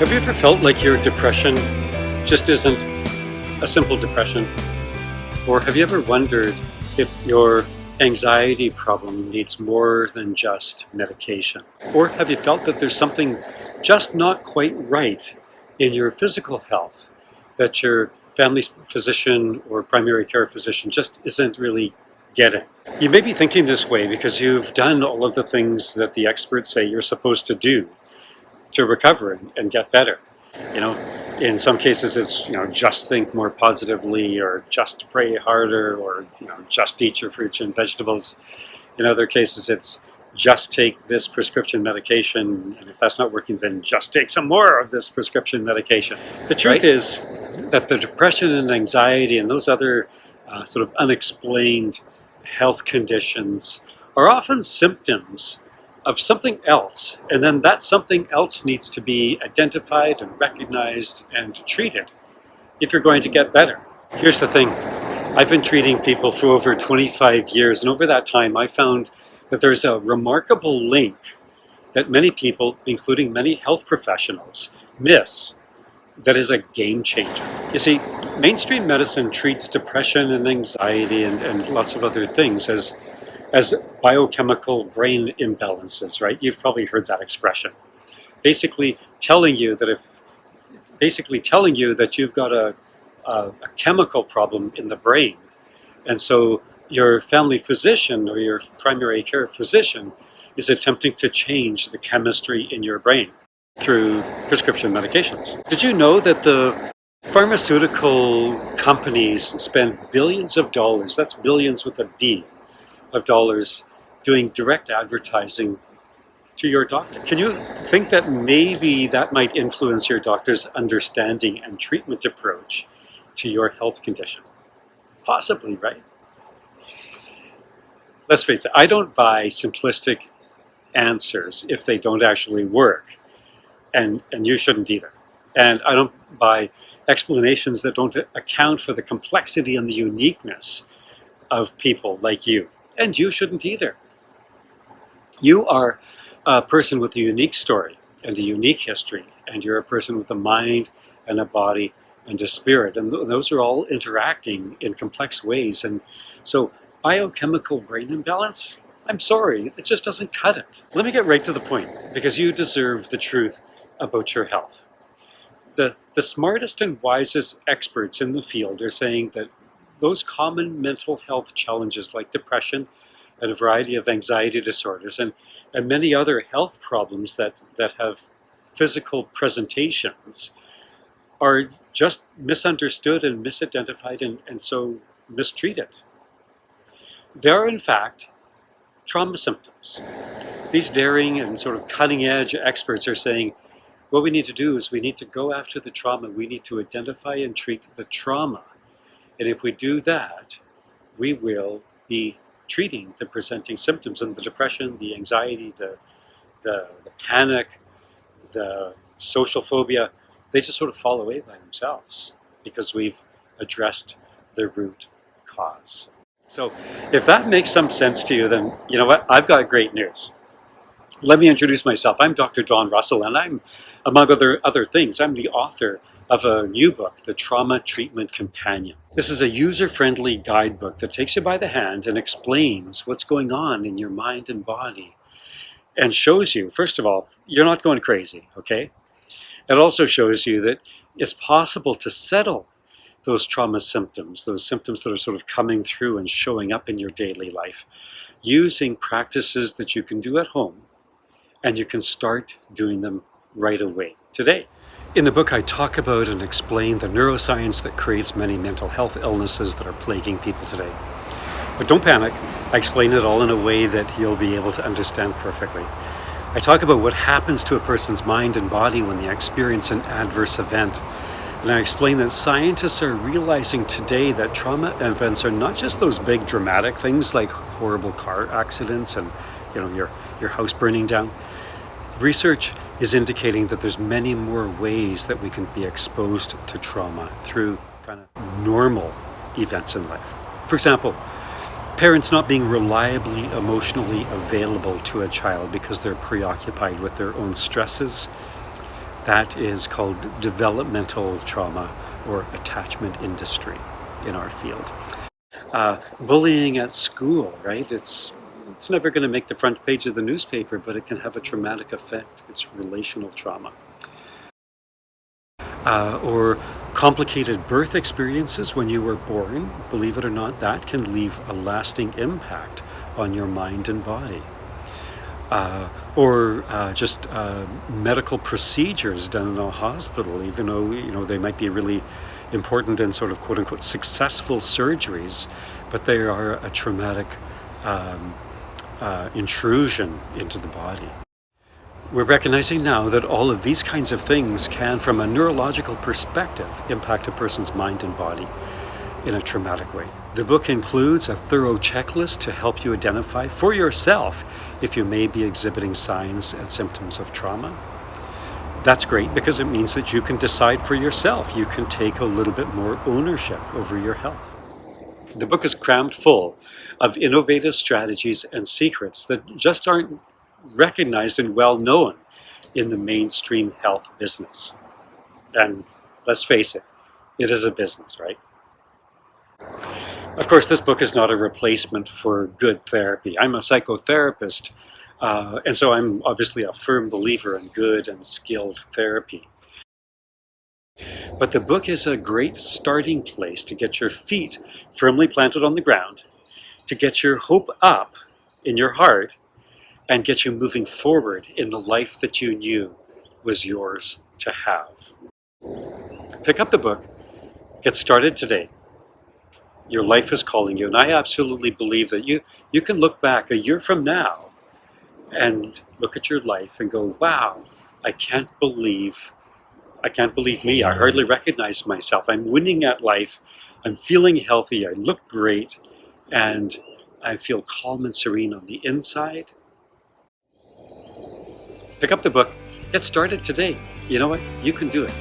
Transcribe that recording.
Have you ever felt like your depression just isn't a simple depression? Or have you ever wondered if your anxiety problem needs more than just medication? Or have you felt that there's something just not quite right in your physical health that your family physician or primary care physician just isn't really getting? You may be thinking this way because you've done all of the things that the experts say you're supposed to do to recover and get better. In some cases it's, just think more positively, or just pray harder, or, just eat your fruits and vegetables. In other cases it's just take this prescription medication, and if that's not working, then just take some more of this prescription medication. The truth is that the depression and anxiety and those other sort of unexplained health conditions are often symptoms of something else, and then that something else needs to be identified and recognized and treated if you're going to get better. Here's the thing, I've been treating people for over 25 years, and over that time I found that there's a remarkable link that many people, including many health professionals, miss that is a game changer. You see, mainstream medicine treats depression and anxiety and lots of other things as biochemical brain imbalances, right? You've probably heard that expression. Basically telling you that you've got a chemical problem in the brain. And so your family physician or your primary care physician is attempting to change the chemistry in your brain through prescription medications. Did you know that the pharmaceutical companies spend billions of dollars, that's billions with a B, of dollars, doing direct advertising to your doctor? Can you think that maybe that might influence your doctor's understanding and treatment approach to your health condition? Possibly, right? Let's face it, I don't buy simplistic answers if they don't actually work, and you shouldn't either. And I don't buy explanations that don't account for the complexity and the uniqueness of people like you. And you shouldn't either. You are a person with a unique story and a unique history, and you're a person with a mind and a body and a spirit, and those are all interacting in complex ways. And so biochemical brain imbalance, I'm sorry, it just doesn't cut it. Let me get right to the point, because you deserve the truth about your health. The smartest and wisest experts in the field are saying that those common mental health challenges like depression and a variety of anxiety disorders and many other health problems that have physical presentations are just misunderstood and misidentified and so mistreated. They are in fact trauma symptoms. These daring and sort of cutting edge experts are saying what we need to do is we need to go after the trauma, we need to identify and treat the trauma. And if we do that, we will be treating the presenting symptoms, and the depression, the anxiety, the panic, the social phobia, they just sort of fall away by themselves because we've addressed the root cause. So if that makes some sense to you, then you know what? I've got great news. Let me introduce myself. I'm Dr. Don Russell, and I'm, among other things, I'm the author of a new book, The Trauma Treatment Companion. This is a user-friendly guidebook that takes you by the hand and explains what's going on in your mind and body and shows you, first of all, you're not going crazy, okay? It also shows you that it's possible to settle those trauma symptoms, those symptoms that are sort of coming through and showing up in your daily life, using practices that you can do at home, and you can start doing them right away, today. In the book, I talk about and explain the neuroscience that creates many mental health illnesses that are plaguing people today. But don't panic, I explain it all in a way that you'll be able to understand perfectly. I talk about what happens to a person's mind and body when they experience an adverse event. And I explain that scientists are realizing today that trauma events are not just those big dramatic things like horrible car accidents and your house burning down. Research is indicating that there's many more ways that we can be exposed to trauma through kind of normal events in life. For example, parents not being reliably emotionally available to a child because they're preoccupied with their own stresses, That is called developmental trauma or attachment industry in our field. Bullying at school, right? It's never going to make the front page of the newspaper, but it can have a traumatic effect. It's relational trauma. Or complicated birth experiences when you were born, believe it or not, that can leave a lasting impact on your mind and body. Or just medical procedures done in a hospital, even though they might be really important and sort of quote unquote successful surgeries, but they are a traumatic intrusion into the body. We're recognizing now that all of these kinds of things can, from a neurological perspective, impact a person's mind and body in a traumatic way. The book includes a thorough checklist to help you identify for yourself if you may be exhibiting signs and symptoms of trauma. That's great because it means that you can decide for yourself. You can take a little bit more ownership over your health. The book is crammed full of innovative strategies and secrets that just aren't recognized and well known in the mainstream health business. And let's face it, it is a business, right? Of course, this book is not a replacement for good therapy. I'm a psychotherapist, and so I'm obviously a firm believer in good and skilled therapy. But the book is a great starting place to get your feet firmly planted on the ground, to get your hope up in your heart, and get you moving forward in the life that you knew was yours to have. Pick up the book, get started today. Your life is calling you, and I absolutely believe that you can look back a year from now and look at your life and go, wow, I can't believe me. I hardly recognize myself. I'm winning at life. I'm feeling healthy. I look great, and I feel calm and serene on the inside. Pick up the book, get started today. You know what? You can do it.